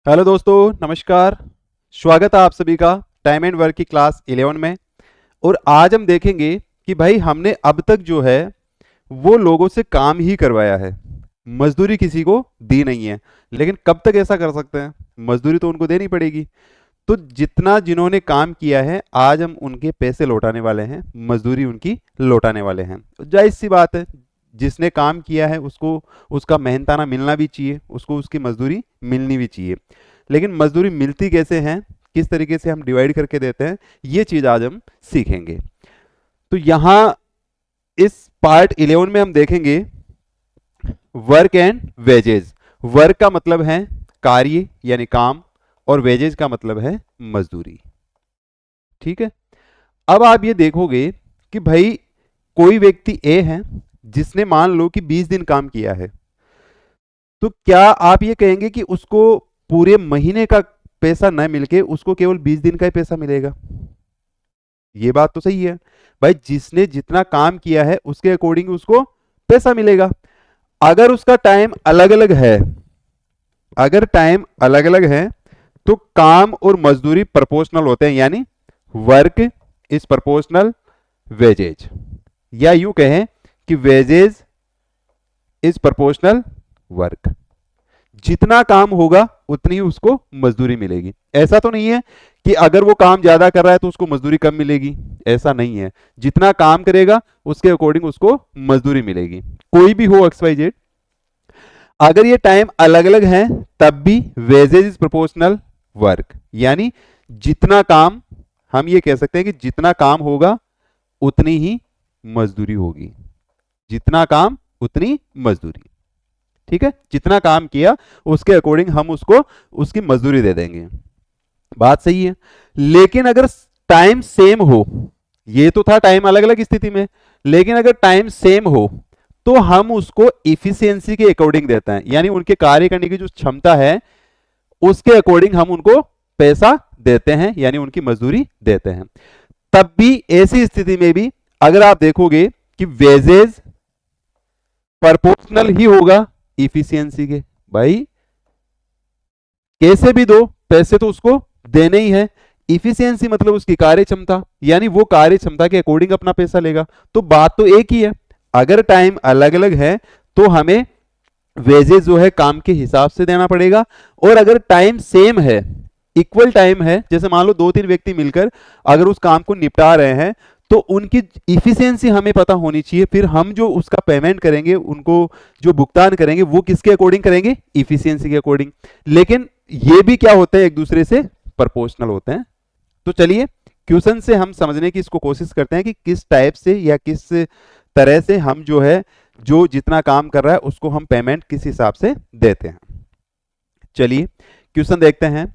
Hello दोस्तों, नमस्कार। स्वागत है आप सभी का टाइम एंड वर्क की क्लास 11 में। और आज हम देखेंगे कि भाई हमने अब तक जो है वो लोगों से काम ही करवाया है, मजदूरी किसी को दी नहीं है। लेकिन कब तक ऐसा कर सकते हैं? मजदूरी तो उनको देनी पड़ेगी। तो जितना जिन्होंने काम किया है आज हम उनके पैसे लौटाने वाले हैं, मजदूरी उनकी लौटाने वाले हैं। जाहिर सी बात है, जिसने काम किया है उसको उसका मेहनताना मिलना भी चाहिए, उसको उसकी मजदूरी मिलनी भी चाहिए। लेकिन मजदूरी मिलती कैसे है, किस तरीके से हम डिवाइड करके देते हैं, ये चीज आज हम सीखेंगे। तो यहां इस पार्ट 11 में हम देखेंगे वर्क एंड वेजेज। वर्क का मतलब है कार्य यानी काम, और वेजेज का मतलब है मजदूरी। ठीक है। अब आप ये देखोगे कि भाई कोई व्यक्ति ए है जिसने मान लो कि 20 दिन काम किया है, तो क्या आप ये कहेंगे कि उसको पूरे महीने का पैसा न मिलके उसको केवल 20 दिन का ही पैसा मिलेगा? ये बात तो सही है भाई, जिसने जितना काम किया है उसके अकॉर्डिंग उसको पैसा मिलेगा। अगर उसका टाइम अलग अलग है, अगर टाइम अलग अलग है तो काम और मजदूरी प्रोपोर्शनल होते हैं, यानी वर्क इज प्रोपोर्शनल वेजेज, या यूं कहें कि वेजेज इज प्रोपोर्शनल वर्क। जितना काम होगा उतनी ही उसको मजदूरी मिलेगी। ऐसा तो नहीं है कि अगर वो काम ज्यादा कर रहा है तो उसको मजदूरी कम मिलेगी, ऐसा नहीं है। जितना काम करेगा उसके अकॉर्डिंग उसको मजदूरी मिलेगी, कोई भी हो एक्स वाई जेड। अगर ये टाइम अलग अलग है तब भी वेजेज इज प्रोपोर्शनल वर्क, यानी जितना काम, हम ये कह सकते हैं कि जितना काम होगा उतनी ही मजदूरी होगी। जितना काम उतनी मजदूरी। ठीक है, जितना काम किया उसके अकॉर्डिंग हम उसको उसकी मजदूरी दे देंगे। बात सही है। लेकिन अगर टाइम सेम हो, ये तो था टाइम अलग अलग स्थिति में, लेकिन अगर टाइम सेम हो तो हम उसको इफिशियंसी के अकॉर्डिंग देते हैं, यानी उनके कार्य करने की जो क्षमता है उसके अकॉर्डिंग हम उनको पैसा देते हैं, यानी उनकी मजदूरी देते हैं। तब भी ऐसी स्थिति में भी अगर आप देखोगे कि वेजेज प्रोपोर्शनल ही होगा इफिशियंसी के। भाई कैसे भी दो, पैसे तो उसको देने ही है। इफिशियंसी मतलब उसकी कार्य क्षमता, यानी वो कार्य क्षमता के अकॉर्डिंग अपना पैसा लेगा। तो बात तो एक ही है। अगर टाइम अलग अलग है तो हमें वेजेस जो है काम के हिसाब से देना पड़ेगा, और अगर टाइम सेम है, इक्वल टाइम है, जैसे मान लो 2-3 व्यक्ति मिलकर अगर उस काम को निपटा रहे हैं, तो उनकी इफिशियंसी हमें पता होनी चाहिए। फिर हम जो उसका पेमेंट करेंगे, उनको जो भुगतान करेंगे, वो किसके अकॉर्डिंग करेंगे? इफिशियंसी के अकॉर्डिंग। लेकिन ये भी क्या होते हैं, एक दूसरे से प्रोपोर्शनल होते हैं। तो चलिए क्वेश्चन से हम समझने की इसको कोशिश करते हैं कि किस टाइप से या किस तरह से हम जो है जो जितना काम कर रहा है उसको हम पेमेंट किस हिसाब से देते हैं। चलिए क्वेश्चन देखते हैं।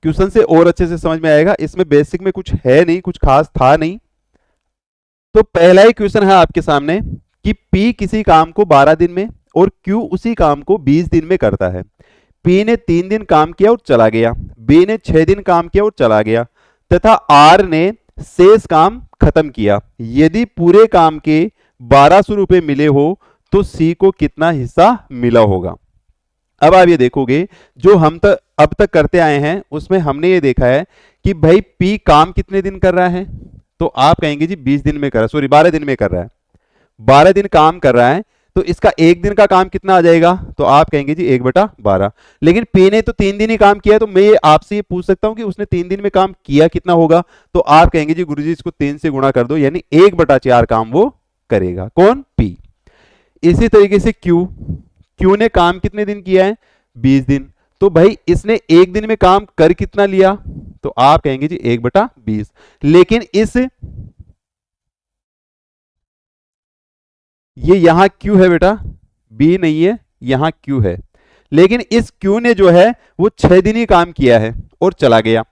क्वेश्चन से और अच्छे से समझ में आएगा। इसमें बेसिक में कुछ है नहीं, कुछ खास था नहीं। तो पहला ही क्वेश्चन है आपके सामने कि P किसी काम को 12 दिन में और Q उसी काम को 20 दिन में करता है। P ने 3 दिन काम किया और चला गया, B ने 6 दिन काम किया और चला गया, तथा R ने शेष काम खत्म किया। यदि पूरे काम के 1200 रुपए मिले हो तो C को कितना हिस्सा मिला होगा? अब आप ये देखोगे, जो हम तक अब तक करते आए हैं उसमें हमने ये देखा है कि भाई P काम कितने दिन कर रहा है, तो आप कहेंगे जी 20 दिन में कर रहा है, सॉरी 12 दिन में कर रहा है। 12 दिन काम कर रहा है तो इसका एक दिन का काम कितना आ जाएगा, तो आप कहेंगे जी 1/12। लेकिन P ने तो 3 दिन ही काम किया है, तो मैं आपसे ये पूछ सकता हूं कि उसने 3 दिन में काम किया कितना होगा, तो आप कहेंगे जी गुरुजी इसको 3 से गुणा कर दो, यानी 1/4 काम वो करेगा। कौन? P। इसी तरीके से Q ने काम कितने दिन किया है? 20 दिन। तो भाई इसने एक दिन में काम कर कितना लिया, तो आप कहेंगे जी 1/20। लेकिन ये यहां Q है बेटा, B नहीं है, यहां Q है। लेकिन इस Q ने जो है वो 6 दिन ही काम किया है और चला गया,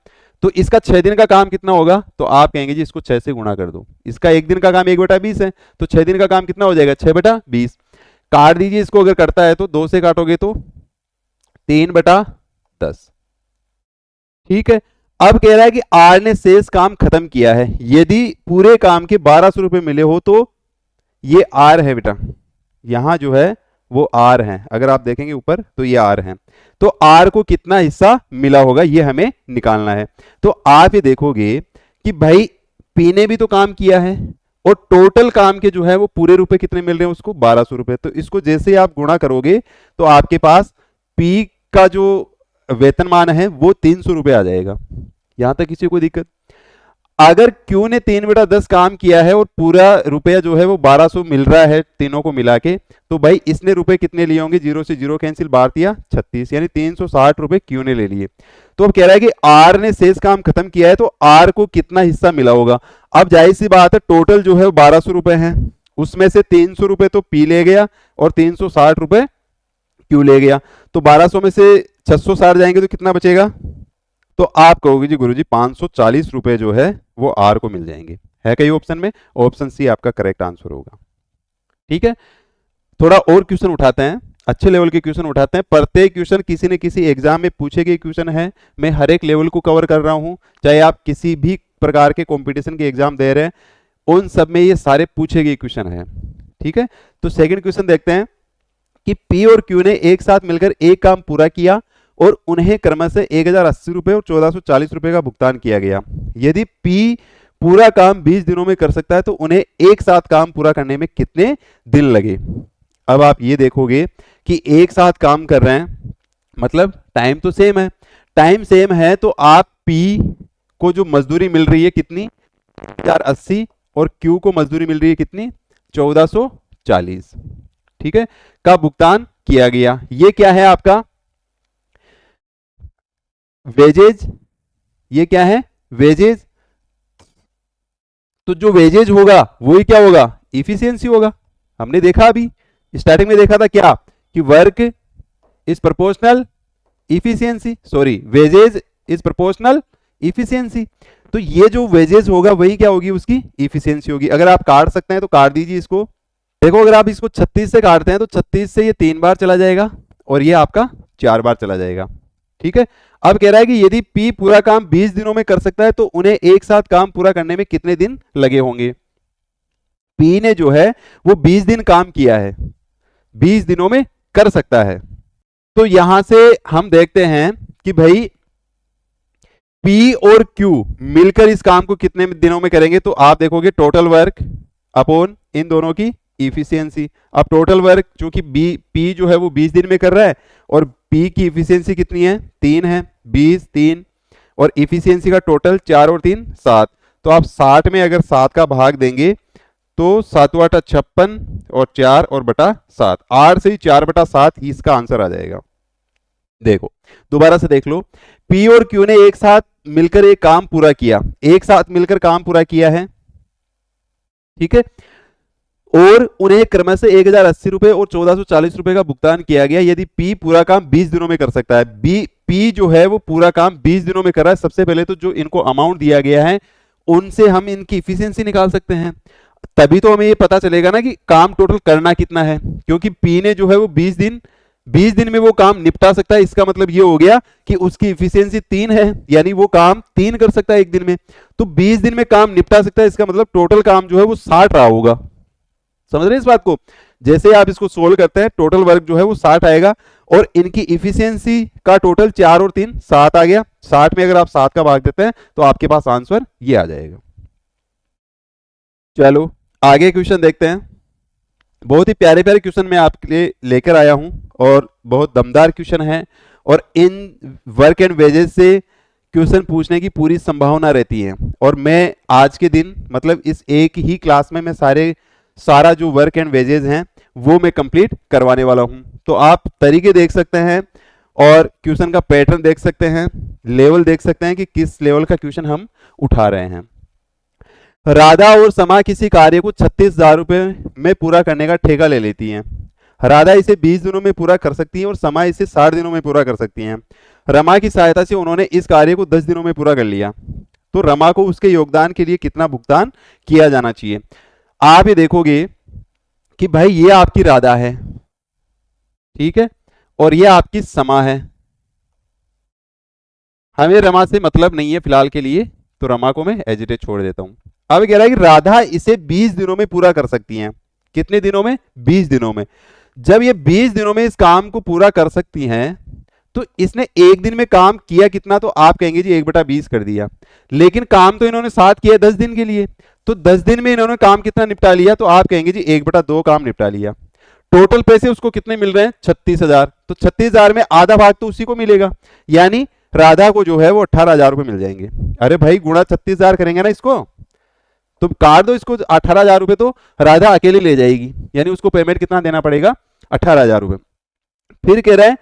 तो इसका 6 दिन का काम कितना होगा, तो आप कहेंगे जी इसको 6 से गुणा कर दो। इसका एक दिन का काम 1/20 है, तो 6 दिन का काम कितना हो जाएगा? 6/20। काट दीजिए इसको, अगर करता है तो 2 से काटोगे तो 3/10। ठीक है। अब कह रहा है कि आर ने शेष काम खत्म किया है। यदि पूरे काम के 1200 रुपए मिले हो तो ये आर है बेटा, यहां जो है वो आर हैं। अगर आप देखेंगे ऊपर तो ये आर हैं। तो आर को कितना हिस्सा मिला होगा ये हमें निकालना है। तो आप ये देखोगे कि भाई पी ने भी तो काम किया है और टोटल काम के जो है वो पूरे रुपए कितने मिल रहे हैं उसको 1200 रुपए। तो इसको जैसे ही आप गुणा करोगे तो आपके पास पी का जो वेतनमान है वो 300 रुपए आ जाएगा। यहां तक किसी को दिक्कत? अगर क्यू ने 3/10 काम किया है और पूरा रुपया जो है वो 1200 मिल रहा है तीनों को मिला के, तो भाई इसने रुपए कितने लिए होंगे? 0 से 0 कैंसिल, 12×3 = 36, यानी 360 रुपए क्यू ने ले लिए। तो अब कह रहा है कि आर ने शेष काम खत्म किया है तो आर को कितना हिस्सा मिला होगा। अब जाहिर सी बात है टोटल जो है वो 1200 रुपए है, उसमें से 300 रुपए तो पी ले गया और 360 रुपए क्यू ले गया। तो 1200 में से 660 जाएंगे तो कितना बचेगा? तो आप कहोगे जी गुरुजी 540 रुपए जो है वो आर को मिल जाएंगे। है कई ऑप्शन में? ऑप्शन सी आपका करेक्ट आंसर होगा। ठीक है, थोड़ा और क्वेश्चन उठाते हैं, अच्छे लेवल के क्वेश्चन उठाते हैं। प्रत्येक क्वेश्चन किसी न किसी एग्जाम में पूछे गए क्वेश्चन है। मैं हर एक लेवल को कवर कर रहा हूं, चाहे आप किसी भी प्रकार के कंपटीशन के एग्जाम दे रहे हैं, उन सब में ये सारे पूछे गए क्वेश्चन है। ठीक है, तो सेकंड क्वेश्चन देखते हैं कि पी और क्यू ने एक साथ मिलकर एक काम पूरा किया और उन्हें क्रमशः 1080 रुपए और 1440 रुपए का भुगतान किया गया। यदि पी पूरा काम 20 दिनों में कर सकता है तो उन्हें एक साथ काम पूरा करने में कितने दिन लगे? अब आप ये देखोगे कि एक साथ काम कर रहे हैं मतलब टाइम तो सेम है। टाइम सेम है तो आप पी को जो मजदूरी मिल रही है कितनी? 1080, और क्यू को मजदूरी मिल रही है कितनी? 1440। ठीक है, का भुगतान किया गया। ये क्या है आपका? वेजेज। ये क्या है? वेजेज। तो जो वेजेज होगा वही क्या होगा? इफिशियंसी होगा। हमने देखा अभी स्टार्टिंग में देखा था क्या कि work is proportional efficiency, sorry wages is proportional efficiency. तो ये जो वेजेज होगा वही क्या होगी? उसकी इफिशियंसी होगी। अगर आप काट सकते हैं तो काट दीजिए इसको। देखो अगर आप इसको 36 से काटते हैं तो 36 से ये 3 बार चला जाएगा और ये आपका 4 बार चला जाएगा। ठीक है, अब कह रहा है कि यदि पी पूरा काम 20 दिनों में कर सकता है तो उन्हें एक साथ काम पूरा करने में कितने दिन लगे होंगे? पी ने जो है वो 20 दिन काम किया है, 20 दिनों में कर सकता है। तो यहां से हम देखते हैं कि भाई पी और क्यू मिलकर इस काम को कितने दिनों में करेंगे। तो आप देखोगे टोटल वर्क अपॉन इन दोनों की इफिशियंसी। अब टोटल वर्क चूंकि पी जो है वो 20 दिन में कर रहा है और पी की इफिशियंसी कितनी है? 3 है, 20 3, और इफिशियंसी का टोटल 4 और 3 7। तो आप 60 में अगर 7 का भाग देंगे तो 7×8 = 56 और 4 और बटा 7, 8 से ही 4/7 ही इसका आंसर आ जाएगा। देखो दोबारा से देख लो, पी और क्यू ने एक साथ मिलकर एक काम पूरा किया, एक साथ मिलकर काम पूरा किया है। ठीक है, और उन्हें क्रमशः 1080 रुपए और 1440 रुपए का भुगतान किया गया। यदि पी पूरा काम 20 दिनों में कर सकता है, पी जो है वो पूरा काम 20 दिनों में कर रहा है। सबसे पहले तो जो इनको अमाउंट दिया गया है उनसे हम इनकी इफिशियंसी निकाल सकते हैं, तभी तो हमें ये पता चलेगा ना कि काम टोटल करना कितना है। क्योंकि पी ने जो है वो 20 दिन में वो काम निपटा सकता है। इसका मतलब ये हो गया कि उसकी इफिशियंसी 3 है, यानी वो काम 3 कर सकता है एक दिन में। तो 20 दिन में काम निपटा सकता है, इसका मतलब टोटल काम जो है वो 60 रहा होगा। समझ रहे हैं इस बात को? जैसे आप इसको सोल्व करते हैं टोटल वर्क जो है वो 60 आएगा और इनकी इफिशियंसी का टोटल 4 और 3 7 आ गया। 60 में अगर आप 7 का भाग देते हैं तो आपके पास आंसर ये आ जाएगा। चलो आगे क्वेश्चन देखते हैं। बहुत ही प्यारे प्यारे क्वेश्चन मैं आपके लिए लेकर आया हूं और बहुत दमदार क्वेश्चन है, और इन वर्क एंड वेजेस से क्वेश्चन पूछने की पूरी संभावना रहती है। और मैं आज के दिन मतलब इस एक ही क्लास में मैं सारा जो वर्क एंड वेजेस हैं वो मैं कंप्लीट करवाने वाला हूं। तो आप तरीके देख सकते हैं और क्वेश्चन का पैटर्न देख सकते हैं, लेवल देख सकते हैं कि किस लेवल का क्वेश्चन हम उठा रहे हैं। राधा और समा किसी कार्य को 36,000 रुपए में पूरा करने का ठेका ले लेती हैं। राधा इसे 20 दिनों में पूरा कर सकती है और समा इसे 60 दिनों में पूरा कर सकती हैं। रमा की सहायता से उन्होंने इस कार्य को 10 दिनों में पूरा कर लिया, तो रमा को उसके योगदान के लिए कितना भुगतान किया जाना चाहिए। आप ये देखोगे कि भाई ये आपकी राधा है, ठीक है, और ये आपकी समा है। हमें रमा से मतलब नहीं है फिलहाल के लिए, तो रमा को मैं एजिटेट छोड़ देता हूं। अब कह रहा है कि राधा इसे 20 दिनों में पूरा कर सकती हैं। कितने दिनों में? 20 दिनों में। जब ये 20 दिनों में इस काम को पूरा कर सकती हैं, तो इसने एक दिन में काम किया कितना, तो आप कहेंगे जी 1/20 कर दिया। लेकिन काम तो इन्होंने 7 किया 10 दिन के लिए, तो 10 दिन में इन्होंने काम कितना निपटा लिया, तो आप कहेंगे जी 1/2 काम निपटा लिया। टोटल पैसे उसको कितने मिल रहे हैं, 36,000। तो 36,000 में आधा भाग तो उसी को मिलेगा, यानी राधा को जो है वो 18,000 रुपए मिल जाएंगे। अरे भाई गुणा 36,000 करेंगे ना इसको, तो काट दो इसको, 18,000 रुपए तो राधा अकेले ले जाएगी, यानी उसको पेमेंट कितना देना पड़ेगा, 18,000 रुपए। फिर कह रहा है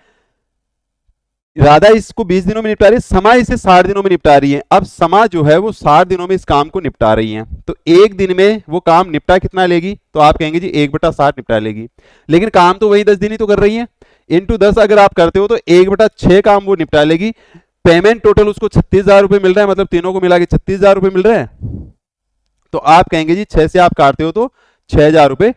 राधा इसको 20 दिनों में निपटा रही है, समा इसे 60 दिनों में निपटा रही है। अब समा जो है वो 60 दिनों में इस काम को निपटा रही है, तो एक दिन में वो काम निपटा कितना लेगी, तो आप कहेंगे जी 1/60 निपटा लेगी। लेकिन काम तो वही 10 दिन ही तो कर रही है, इंटू 10 अगर आप करते हो तो 1/6 काम वो निपटा लेगी। पेमेंट टोटल उसको 36,000 रुपए मिल रहा है, मतलब तीनों को मिला के 36,000 रुपए मिल रहे हैं। तो आप कहेंगे जी 6 से आप काटते हो तो 6,000 रुपए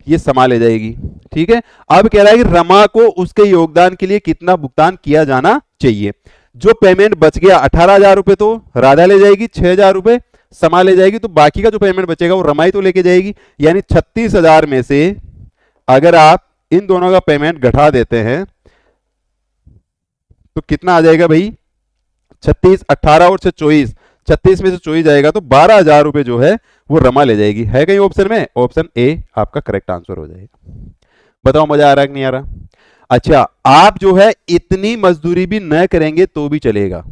ये समा ले जाएगी। ठीक है, अब कह रहा है कि रमा को उसके योगदान के लिए कितना भुगतान किया जाना चाहिए। जो पेमेंट बच गया 18,000 रुपए तो राधा ले जाएगी, 6,000 रुपए समा ले जाएगी, तो बाकी का जो पेमेंट बचेगा वो रमा ही तो लेके जाएगी। यानी 36,000 में से अगर आप इन दोनों का पेमेंट घटा देते हैं तो कितना आ जाएगा भाई, 36, 18 और 24, 36 में से 24 जाएगा तो 12,000 रुपए जो है वो रमा ले जाएगी। है कहीं ऑप्शन में, ऑप्शन ए आपका करेक्ट आंसर हो जाएगा। बताओ मजा आ रहा है कि नहीं आ रहा। अच्छा, आप जो है इतनी मजदूरी भी न करेंगे तो भी चलेगा।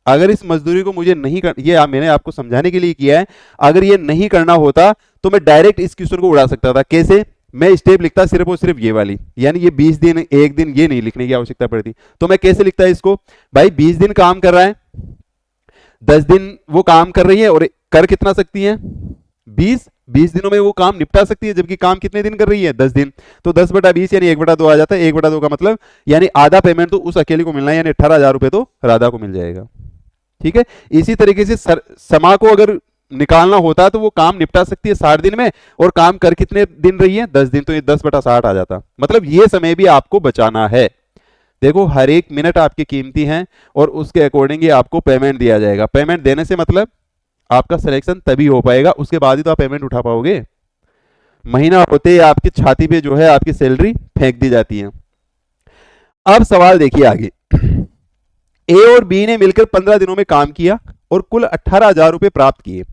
अगर इस मजदूरी को मुझे नहीं कर, ये मैंने आपको समझाने के लिए किया है, अगर ये नहीं करना होता तो मैं डायरेक्ट इस क्वेश्चन को उड़ा सकता था। कैसे, मैं स्टेप लिखता सिर्फ और सिर्फ ये वाली, यानी ये 20 दिन एक दिन ये नहीं लिखने की आवश्यकता पड़ती। तो मैं कैसे लिखता है इसको, भाई 20 दिन काम कर रहा है, 10 दिन वो काम कर रही है और कर कितना सकती है, 20 दिनों में वो काम निपटा सकती है, जबकि काम कितने दिन कर रही है, 10 दिन। तो 10/20 यानी 1/2 आ जाता है। 1/2 का मतलब यानी आधा पेमेंट तो उस अकेले को मिलना है, यानी 18,000 रुपए तो राधा को मिल जाएगा। ठीक है, इसी तरीके से समा को अगर निकालना होता तो वो काम निपटा सकती है 60 दिन में, और काम कर कितने दिन रही है, 10 दिन, तो ये 10/60 आ जाता। मतलब ये समय भी आपको बचाना है। देखो हर एक मिनट आपकी कीमती है और उसके अकॉर्डिंग ही आपको पेमेंट दिया जाएगा। पेमेंट देने से मतलब आपका सिलेक्शन तभी हो पाएगा, उसके बाद ही तो आप पेमेंट उठा पाओगे। महीना होते ही आपकी छाती पे जो है आपकी सैलरी फेंक दी जाती है। अब सवाल देखिए आगे, ए और बी ने मिलकर 15 दिनों में काम किया और कुल 18,000 रुपए प्राप्त किए।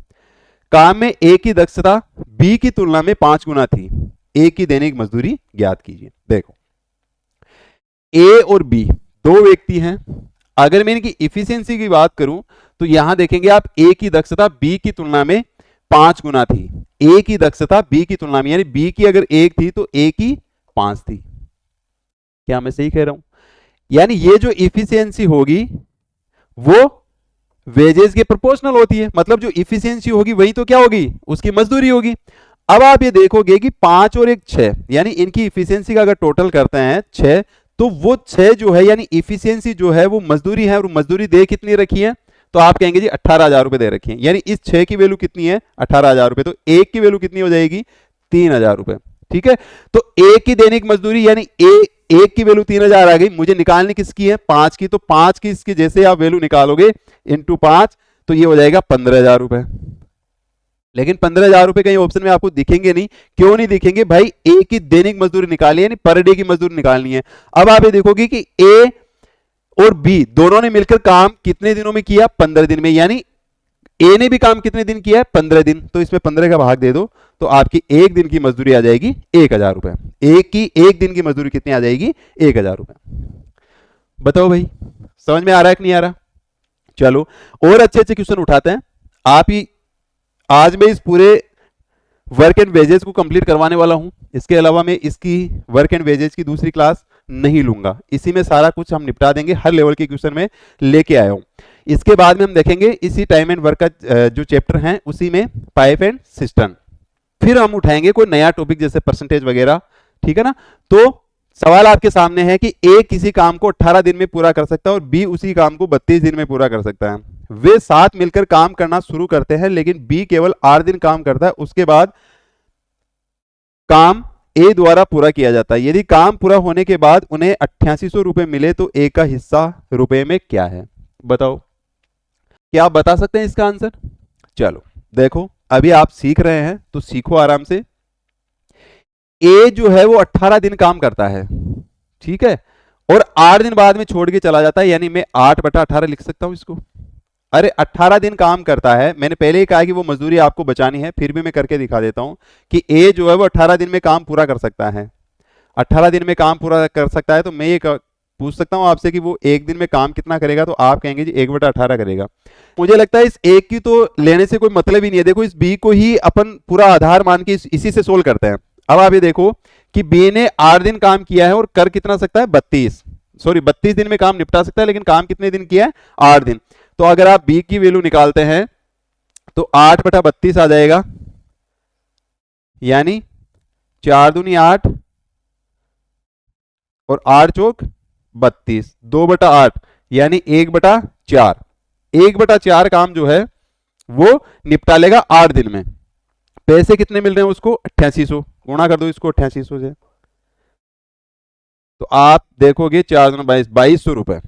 काम में ए की दक्षता बी की तुलना में 5 गुना थी। ए की दैनिक मजदूरी ज्ञात कीजिए। देखो ए और बी दो व्यक्ति हैं, अगर मैं इनकी इफिशियंसी की बात करूं तो यहां देखेंगे आप, ए की दक्षता बी की तुलना में 5 गुना थी। ए की दक्षता बी की तुलना में, यानी बी की अगर 1 थी तो ए की 5 थी। क्या मैं सही कह रहा हूं, यानी ये जो इफिशियंसी होगी वो वेजेस के प्रोपोर्शनल होती है, मतलब जो इफिशियंसी होगी वही तो क्या होगी, उसकी मजदूरी होगी। अब आप ये देखोगे कि 5 और 1 6, यानी इनकी इफिशियंसी का अगर टोटल करते हैं 6, तो वो 6 जो है यानी इफिशियंसी जो है वो मजदूरी है, और मजदूरी दे कितनी रखी है, तो आप कहेंगे जी 18,000 रुपए दे रखी है। यानी इस 6 की वैल्यू कितनी है, 18,000 रुपए, तो 1 की वैल्यू कितनी हो जाएगी, 3,000 रुपए। ठीक है, तो 1 की दैनिक मजदूरी यानी एक की वैल्यू 3,000 आ गई, मुझे निकालनी किसकी है, 5 की, तो 5 की इसकी जैसे आप वैल्यू निकालोगे इंटू 5 तो ये हो जाएगा 15,000 रुपए। लेकिन 15,000 रुपए कहीं ऑप्शन में आपको दिखेंगे नहीं। क्यों नहीं दिखेंगे भाई, ए की दैनिक मजदूरी निकाली, यानी पर डे की मजदूरी निकालनी है। अब आप ये देखोगे कि ए और बी दोनों ने मिलकर काम कितने दिनों में किया, 15 दिन में, यानी ए ने भी काम कितने दिन किया है, 15 दिन। तो इसमें 15 का भाग दे दो तो आपकी एक दिन की मजदूरी आ जाएगी 1,000 रुपए। एक दिन की मजदूरी कितनी आ जाएगी, 1,000 रुपए। बताओ भाई समझ में आ रहा है कि नहीं आ रहा। चलो और अच्छे अच्छे क्वेश्चन उठाते हैं। आप ही आज मैं इस पूरे वर्क एंड वेजेस को कंप्लीट करवाने वाला हूं। इसके अलावा मैं इसकी वर्क एंड वेजेस की दूसरी क्लास नहीं लूंगा, इसी में सारा कुछ हम निपटा देंगे, हर लेवल के क्वेश्चन में लेके आया हूं। इसके बाद में हम देखेंगे इसी टाइम एंड वर्क का जो चैप्टर है उसी में पाइप एंड सिस्टम, फिर हम उठाएंगे कोई नया टॉपिक जैसे परसेंटेज वगैरह। ठीक है ना। तो सवाल आपके सामने है कि ए किसी काम को 18 दिन में पूरा कर सकता है और बी उसी काम को 32 दिन में पूरा कर सकता है। वे साथ मिलकर काम करना शुरू करते हैं, लेकिन बी केवल 8 दिन काम करता है, उसके बाद काम ए द्वारा पूरा किया जाता है। यदि काम पूरा होने के बाद उन्हें 8800 रुपए मिले तो ए का हिस्सा रुपए में क्या है। बताओ क्या आप बता सकते हैं इसका आंसर। चलो देखो अभी आप सीख रहे हैं तो सीखो आराम से। ए जो है वो 18 दिन काम करता है, ठीक है, और 8 दिन बाद में छोड़ के चला जाता है, यानी मैं 8/18 लिख सकता हूं इसको। अरे 18 दिन काम करता है, मैंने पहले ही कहा कि वो मजदूरी आपको बचानी है, फिर भी मैं करके दिखा देता हूं कि ए जो है वो 18 दिन में काम पूरा कर सकता है। 18 दिन में काम पूरा कर सकता है, तो मैं ये पूछ सकता हूं आपसे कि वो एक दिन में काम कितना करेगा, तो आप कहेंगे जी 1/18 करेगा। मुझे लगता है इस एक की तो लेने से कोई मतलब ही नहीं है। देखो इस बी को ही अपन पूरा आधार मान के इसी से सोल्व करते हैं। अब आप ये देखो कि बी ने 8 दिन काम किया है और कर कितना सकता है 32 दिन में काम निपटा सकता है, लेकिन काम कितने दिन किया है 8 दिन। तो अगर आप बी की वैल्यू निकालते हैं तो 8/32 आ जाएगा, यानी 4 दूनी 8 और 8 चौक 32, 2/8 यानी 1/4। 1/4 काम जो है वो निपटा लेगा 8 दिन में। पैसे कितने मिल रहे हैं उसको 8800, गुणा कर दो इसको 8800 से, तो आप देखोगे 4 दूना 22, 2200 रुपए।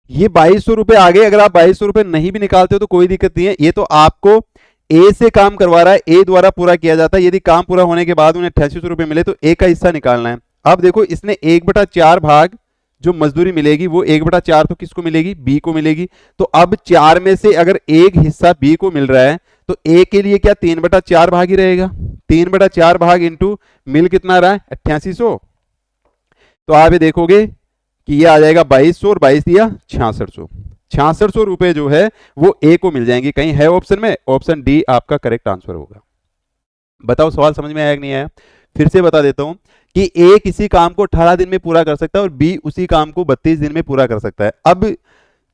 ये 2200 रुपए आ गए। अगर आप 2200 रुपए नहीं भी निकालते हो तो कोई दिक्कत नहीं है, ये तो आपको ए से काम करवा रहा है, ए द्वारा पूरा किया जाता है। यदि काम पूरा होने के बाद उन्हें 8800 रुपए मिले तो ए का हिस्सा निकालना है। अब देखो इसने 1/4 भाग जो मजदूरी मिलेगी वो 1/4 तो किसको मिलेगी, बी को मिलेगी। तो अब 4 में से अगर एक हिस्सा बी को मिल रहा है तो ए के लिए क्या 3/4 भाग ही रहेगा। 3/4 भाग इंटू मिल कितना रहा है 8800, तो आप ये देखोगे कि ये आ जाएगा 2200 और 22 दिया 6600। 6600 रुपए जो है वो ए को मिल जाएंगे। कहीं है ऑप्शन में, ऑप्शन डी आपका करेक्ट आंसर होगा। बताओ सवाल समझ में आया कि नहीं आया। फिर से बता देता हूं कि ए किसी काम को 18 दिन में पूरा कर सकता है और बी उसी काम को 32 दिन में पूरा कर सकता है। अब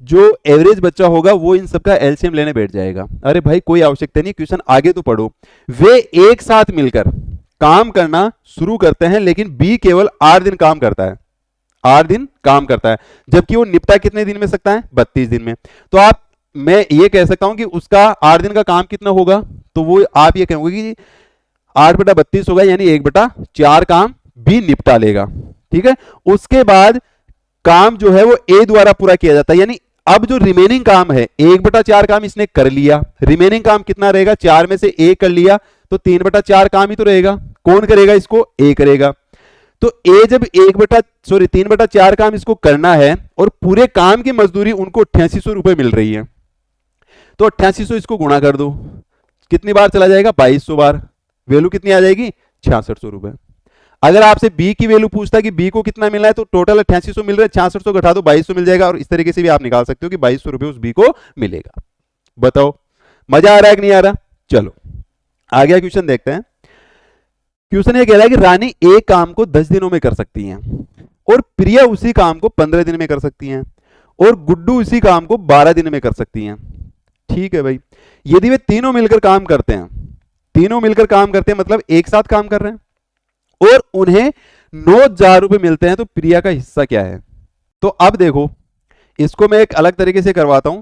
जो एवरेज बच्चा होगा वो इन सबका एलसीएम लेने बैठ जाएगा। अरे भाई कोई आवश्यकता नहीं, क्वेश्चन आगे तो पढ़ो। वे एक साथ मिलकर काम करना शुरू करते हैं, लेकिन बी केवल 8 दिन काम करता है, 8 दिन काम करता है, जबकि वो निपटा कितने दिन में सकता है 32 दिन में। तो आप मैं ये कह सकता हूं कि उसका 8 दिन का काम कितना होगा, तो वो आप ये कहोगे कि 8/32 होगा, यानी 1/4 काम भी निपटा लेगा। ठीक है, उसके बाद काम जो है वो ए द्वारा पूरा किया जाता है, यानी अब जो रिमेनिंग काम है 1/4 काम इसने कर लिया, रिमेनिंग काम कितना रहेगा 4 में से ए कर लिया तो 3/4 काम ही तो रहेगा। कौन करेगा इसको, ए करेगा। तो ए जब 3/4 काम इसको करना है और पूरे काम की मजदूरी उनको 8800 रुपए मिल रही है, तो 8800 इसको गुणा कर दो, कितनी बार चला जाएगा 2200 बार, वैल्यू कितनी आ जाएगी 6600 रुपए। अगर आपसे बी की वैल्यू पूछता कि बी को कितना मिला है तो टोटल 8800 मिल रहा है, 6600 घटा दो 2200 मिल जाएगा, और इस तरीके से भी आप निकाल सकते हो कि 2200 रुपए उस बी को मिलेगा। बताओ मजा आ रहा है कि नहीं आ रहा। चलो आगे क्वेश्चन देखते हैं। क्वेश्चन ये कह रहा है कि रानी एक काम को 10 दिनों में कर सकती हैं और प्रिया उसी काम को 15 दिन में कर सकती हैं और गुड्डू उसी काम को 12 दिन में कर सकती हैं। ठीक है भाई, यदि वे तीनों मिलकर काम करते हैं, तीनों मिलकर काम करते हैं मतलब एक साथ काम कर रहे हैं और उन्हें 9000 रुपए मिलते हैं, तो प्रिया का हिस्सा क्या है। तो अब देखो इसको मैं एक अलग तरीके से करवाता हूं।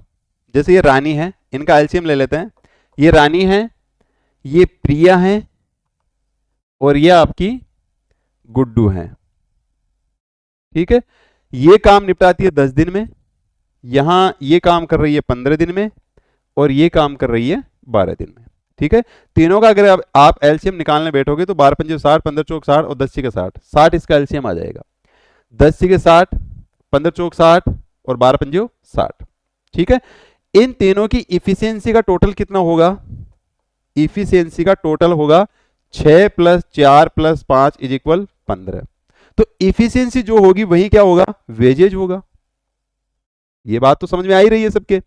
जैसे ये रानी है, इनका एलसीएम ले लेते हैं। ये रानी है, ये प्रिया है और ये आपकी गुड्डू है। ठीक है, ये काम निपटाती है 10 दिन में, यहां ये काम कर रही है 15 दिन में और ये काम कर रही है 12 दिन में। ठीक है, तीनों का अगर आप एलसीएम निकालने बैठोगे तो 12 पंजे 60, 15 चौक 60 और 10 के 60, 60 इसका एलसीएम आ जाएगा। 10 के 60, 15 चौक 60 और 12 पंजे 60। ठीक है, इन तीनों की इफिशियंसी का टोटल कितना होगा, इफिशियंसी का टोटल होगा 6 + 4 + 5 = 15। तो इफिशियंसी जो होगी वही क्या होगा, वेजेज होगा। ये बात तो समझ में आ ही रही है सबके।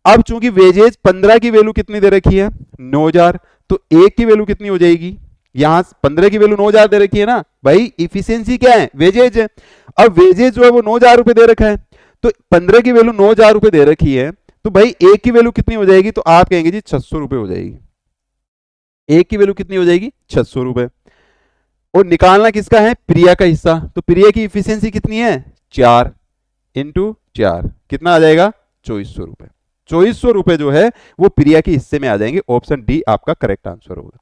अब चूंकि वेजेज 15 की वैल्यू कितनी दे रखी है 9000, तो एक की वैल्यू कितनी हो जाएगी, यहां 15 की वैल्यू 9000 दे रखी है ना भाई, इफिशियंसी क्या है वेजेज है। अब वेजेज जो है वो 9000 रुपए दे रखा है, तो 15 की वैल्यू 9000 रुपए दे रखी है, तो भाई एक की वैल्यू कितनी हो जाएगी, तो आप कहेंगे जी 600 रुपए हो जाएगी। एक की वैल्यू कितनी हो जाएगी 600 रुपए। और निकालना किसका है, प्रिया का हिस्सा। तो प्रिया की इफिशियंसी कितनी है 4 × 4 कितना आ जाएगा 2400 रुपए। 2400 रुपए जो है वो प्रिया के हिस्से में आ जाएंगे। ऑप्शन डी आपका करेक्ट आंसर होगा।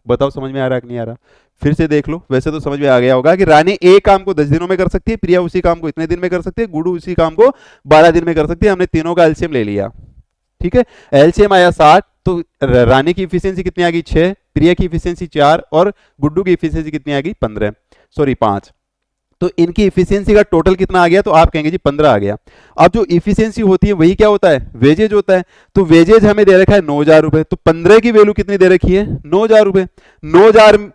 बताओ समझ में आ रहा है कि नहीं आ रहा। फिर से देख लो, वैसे तो समझ में आ गया होगा कि रानी एक काम को 10 दिनों में कर सकती है, प्रिया उसी काम को इतने दिन में कर सकती है, गुड्डू उसी काम को 12 दिन में कर सकती है। हमने तीनों का एलसीएम ले लिया। ठीक है, एलसीएम आया 60, तो रानी की इफिशियंसी कितनी आ गई 6, प्रिया की इफिशियंसी 4 और गुड्डू की इफिशियंसी कितनी आ गई 15, सॉरी 5। तो इनकी इफिशियंसी का टोटल कितना आ गया, तो आप कहेंगे जी 15 आ गया। अब जो इफिशियंसी होती है वही क्या होता है, वेजेज होता है। तो वेजेज हमें दे रखा है 9,000 रुपए, तो 15 की वैल्यू कितनी दे रखी है 9,000 रुपए। 9,000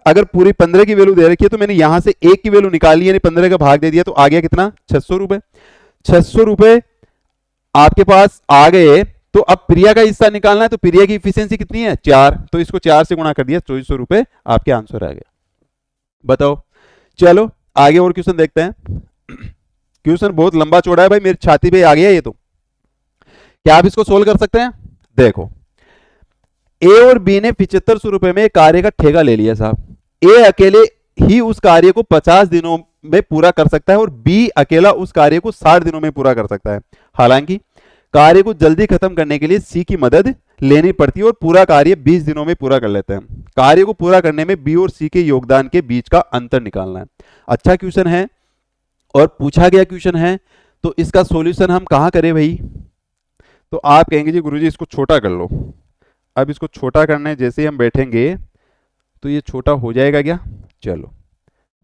अगर पूरी 15 की वैल्यू दे रखी है तो मैंने यहां से एक की वैल्यू निकाली यानी 15 का भाग दे दिया, तो आ गया कितना 600 रुपए। 600 रुपए आपके पास आ गए। तो अब प्रिया का हिस्सा निकालना है, तो प्रिया की इफिशियंसी कितनी है 4, तो इसको 4 से गुणा कर दिया, 2400 रुपए आपके आंसर आ गया। बताओ, चलो आगे और क्वेश्चन देखते हैं। क्वेश्चन बहुत लंबा चौड़ा है भाई, मेरी छाती पे आ गया ये। तो क्या आप इसको सोल्व कर सकते हैं? देखो, ए और बी ने 7500 रुपए में कार्य का ठेका ले लिया साहब। ए अकेले ही उस कार्य को 50 दिनों में पूरा कर सकता है और बी अकेला उस कार्य को 60 दिनों में पूरा कर सकता है। हालांकि कार्य को जल्दी खत्म करने के लिए सी की मदद लेनी पड़ती है और पूरा कार्य 20 दिनों में पूरा कर लेते हैं। कार्य को पूरा करने में बी और सी के योगदान के बीच का अंतर निकालना है। अच्छा क्वेश्चन है और पूछा गया क्वेश्चन है, तो इसका सॉल्यूशन हम कहां करें भाई? तो आप कहेंगे जी गुरुजी इसको छोटा कर लो। अब इसको छोटा करने जैसे हम बैठेंगे तो ये छोटा हो जाएगा क्या? चलो,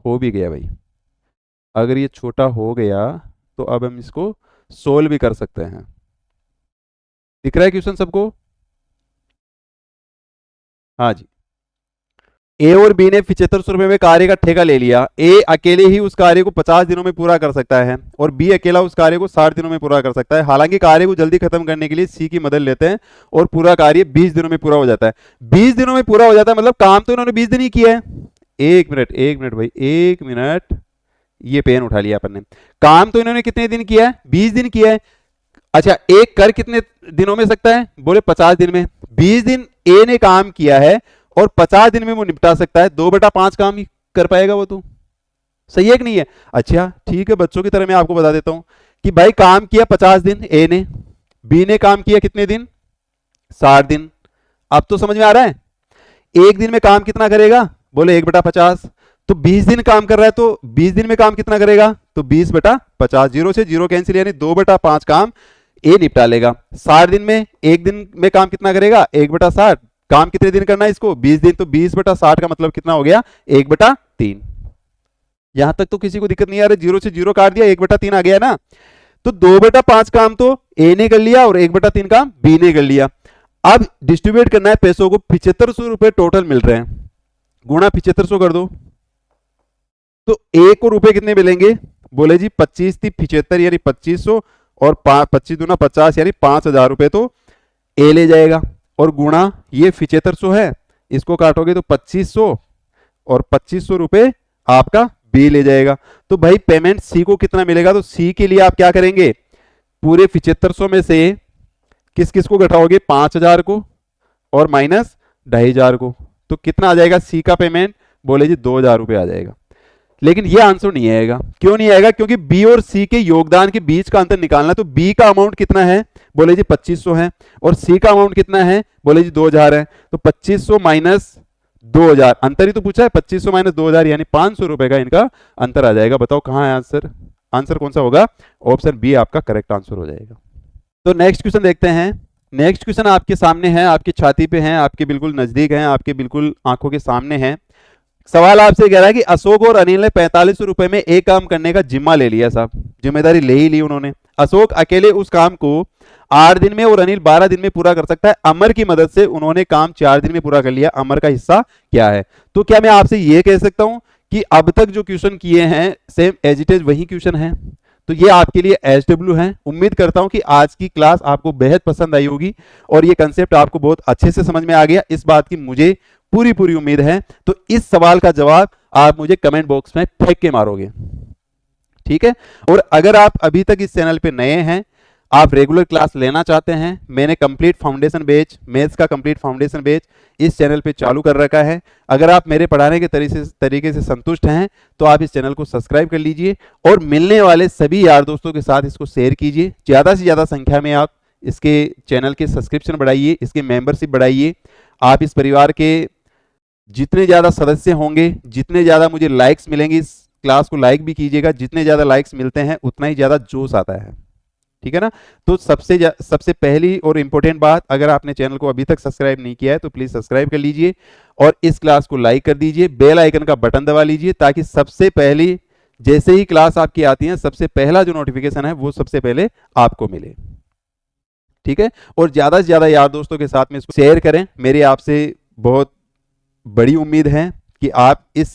हो भी गया भाई। अगर ये छोटा हो गया तो अब हम इसको सोल्व भी कर सकते हैं। दिख रहा है क्वेश्चन सबको? हाँ जी। ए और बी ने 7500 रुपए में कार्य का ठेका ले लिया। ए अकेले ही उस कार्य को 50 दिनों में पूरा कर सकता है और बी अकेला उस कार्य को 60 दिनों में पूरा कर सकता है। हालांकि कार्य को जल्दी खत्म करने के लिए सी की मदद लेते हैं और पूरा कार्य 20 दिनों में पूरा हो जाता है। 20 दिनों में पूरा हो जाता है मतलब काम तो इन्होंने 20 दिन ही किया है। एक मिनट भाई, एक मिनट, ये पेन उठा लिया अपन ने। काम तो इन्होंने कितने दिन किया है? 20 दिन किया है। अच्छा, एक कर कितने दिनों में सकता है? बोले 50 दिन में। 20 दिन ए ने काम किया है और 50 दिन में वो निपटा सकता है। 2/5 काम ही कर पाएगा वो। तो सही है कि नहीं है? अच्छा ठीक है, बच्चों की तरह मैं आपको बता देता हूं कि भाई काम किया 50 दिन ए ने, बी ने काम किया कितने दिन? 60 दिन। अब तो समझ में आ रहा है? एक दिन में काम कितना करेगा? बोले 1/50। तो 20 दिन काम कर रहा है तो 20 दिन में काम कितना करेगा? तो 20/50। 0 से 0 कैंसिल, यानी 2/5 काम ए निपटा लेगा। 60 दिन में एक दिन में काम कितना करेगा? 1/60। काम कितने दिन करना है इसको? 20 दिन। तो 20/60 का मतलब कितना हो गया? 1/3। यहां तक तो किसी को दिक्कत नहीं आ रही? 0 से 0 काट दिया, 1/3 आ गया ना। तो 2/5 काम तो ए ने कर लिया और 1/3 काम बी ने कर लिया। अब डिस्ट्रीब्यूट करना है पैसों को। 7500 रुपए टोटल मिल रहे हैं, गुणा 7500 कर दो। तो ए को रुपए कितने मिलेंगे? बोले जी 25 थी 75 यानी 2500 और 25 दूना 50 यानी 5000 रुपए तो ए ले जाएगा। और गुणा ये 7500 है, इसको काटोगे तो 2500 और 2500 रुपए आपका बी ले जाएगा। तो भाई पेमेंट सी को कितना मिलेगा? तो सी के लिए आप क्या करेंगे? पूरे 7500 में से किस किस को घटाओगे? 5000 को और माइनस 2500 को। तो कितना आ जाएगा सी का पेमेंट? बोले जी 2000 रुपए आ जाएगा। लेकिन ये आंसर नहीं आएगा। क्यों नहीं आएगा? क्योंकि बी और सी के योगदान के बीच का अंतर निकालना। तो बी का अमाउंट कितना है? बोले जी 2500 है और सी का अमाउंट कितना है? बोले जी 2000 है। तो 2500 माइनस 2000, अंतर ही तो पूछा है। 2500 माइनस 2000 यानी 500 रुपए का इनका अंतर आ जाएगा। बताओ कहां है आंसर? आंसर कौन सा होगा? ऑप्शन बी आपका करेक्ट आंसर हो जाएगा। तो नेक्स्ट क्वेश्चन देखते हैं। नेक्स्ट क्वेश्चन आपके सामने है, आपकी छाती पे है, आपके बिल्कुल नजदीक है, आपके बिल्कुल आंखों के सामने है। सवाल आपसे कह रहा है कि अशोक और अनिल ने 4500 रुपए में एक काम करने का जिम्मा ले लिया साहब। जिम्मेदारी ले ही ली उन्होंने। अशोक अकेले उस काम को 8 दिन में और अनिल 12 दिन में पूरा कर सकता है। अमर की मदद से उन्होंने काम 4 दिन में पूरा कर लिया। अमर का हिस्सा क्या है? तो क्या मैं आपसे यह कह सकता हूं कि अब तक जो क्वेश्चन किए हैं सेम एज इट इज वही क्वेश्चन है? तो ये आपके लिए SW है। उम्मीद करता हूं कि आज की क्लास आपको बेहद पसंद आई होगी और ये कंसेप्ट आपको बहुत अच्छे से समझ में आ गया, इस बात की मुझे पूरी उम्मीद है। तो इस सवाल का जवाब आप मुझे कमेंट बॉक्स में फेंक के मारोगे, ठीक है? और अगर आप अभी तक इस चैनल पे नए हैं, आप रेगुलर क्लास लेना चाहते हैं, मैंने कंप्लीट फाउंडेशन बैच, मैथ्स का कंप्लीट फाउंडेशन बैच इस चैनल पे चालू कर रखा है। अगर आप मेरे पढ़ाने के तरीके से संतुष्ट हैं तो आप इस चैनल को सब्सक्राइब कर लीजिए और मिलने वाले सभी यार दोस्तों के साथ इसको शेयर कीजिए। ज़्यादा से ज़्यादा संख्या में आप इसके चैनल के सब्सक्रिप्शन बढ़ाइए, इसकी मेंबरशिप बढ़ाइए। आप इस परिवार के जितने ज़्यादा सदस्य होंगे, जितने ज़्यादा मुझे लाइक्स मिलेंगे, इस क्लास को लाइक भी कीजिएगा। जितने ज़्यादा लाइक्स मिलते हैं उतना ही ज़्यादा जोश आता है। ठीक है ना। तो सबसे पहली और इंपॉर्टेंट बात, अगर आपने चैनल को अभी तक सब्सक्राइब नहीं किया है तो प्लीज सब्सक्राइब कर लीजिए और इस क्लास को लाइक कर दीजिए, बेल आइकन का बटन दबा लीजिए ताकि सबसे पहली जैसे ही क्लास आपकी आती है सबसे पहला जो नोटिफिकेशन है वो सबसे पहले आपको मिले। ठीक है, और ज्यादा से ज्यादा यार दोस्तों के साथ में इसको शेयर करें। मेरी आपसे बहुत बड़ी उम्मीद है कि आप इस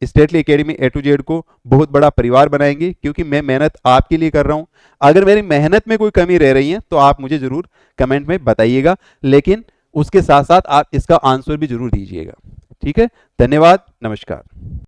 Stately Academy A to Z को बहुत बड़ा परिवार बनाएंगे, क्योंकि मैं मेहनत आपके लिए कर रहा हूं। अगर मेरी मेहनत में कोई कमी रह रही है तो आप मुझे जरूर कमेंट में बताइएगा, लेकिन उसके साथ साथ आप इसका आंसर भी जरूर दीजिएगा। ठीक है, धन्यवाद, नमस्कार।